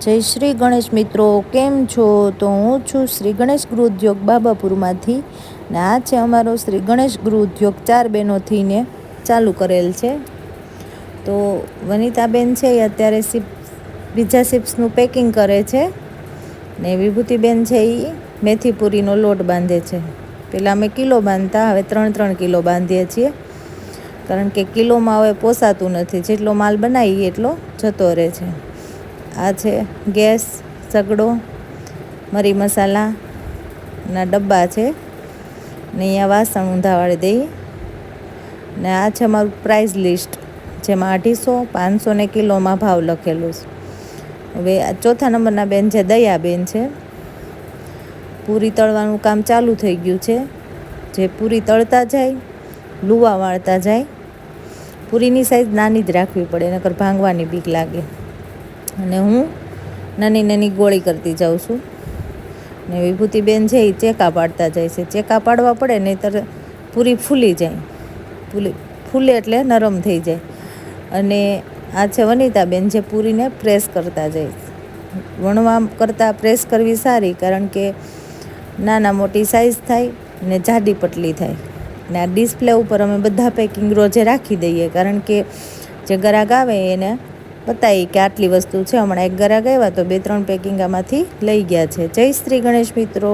જય શ્રી ગણેશ મિત્રો, કેમ છો? તો હું છું શ્રી ગણેશ ગૃહ ઉદ્યોગ બાબાપુરમાંથી ને આ છે અમારો શ્રી ગણેશ ગૃહ ઉદ્યોગ 4 બહેનોથીને ચાલુ કરેલ છે. તો વનિતાબેન છે એ અત્યારે બીજા ચિપ્સનું પેકિંગ કરે છે ને વિભૂતિબેન છે એ મેથીપુરીનો લોટ બાંધે છે. પહેલાં અમે કિલો બાંધતા, હવે 3-3 કિલો બાંધીએ છીએ, કારણ કે કિલોમાં હવે પોસાતું નથી, જેટલો માલ બનાવીએ એટલો જતો રહે છે. આ છે ગેસ, સગડો, મરી મસાલાના ડબ્બા છે ને અહીંયા વાસણ ઊંધાવાળી દઈ. ને આ છે અમારું પ્રાઇઝ લિસ્ટ, જેમાં 250, 500 ને કિલોમાં ભાવ લખેલું છે. હવે આ ચોથા નંબરના બેન છે દયાબેન છે. પૂરી તળવાનું કામ ચાલુ થઈ ગયું છે. જે પૂરી તળતા જાય, લુવા વાળતા જાય. પૂરીની સાઈઝ નાની જ રાખવી પડે, નકર ભાંગવાની બીક લાગે. અને હું નાની નાની ગોળી કરતી જાઉં છું ને વિભૂતિબેન છે એ ચેકા પાડતા જાય છે. ચેકા પાડવા પડે, નહીંતર પૂરી ફૂલી જાય. ફૂલે એટલે નરમ થઈ જાય. અને આ છે વનિતાબેન, જે પૂરીને પ્રેસ કરતા જાય. વણવા કરતાં પ્રેસ કરવી સારી, કારણ કે નાના મોટી સાઈઝ થાય ને જાડી પટલી થાય. ને આ ડિસ્પ્લે ઉપર અમે બધા પેકિંગ રોજે રાખી દઈએ, કારણ કે જે ગ્રાહક આવે એને બતાવી કે આટલી વસ્તુ છે. હમણાં એક ગ્રાહક આવ્યા તો 2-3 પેકિંગ આમાંથી લઈ ગયા છે. જય શ્રી ગણેશ મિત્રો.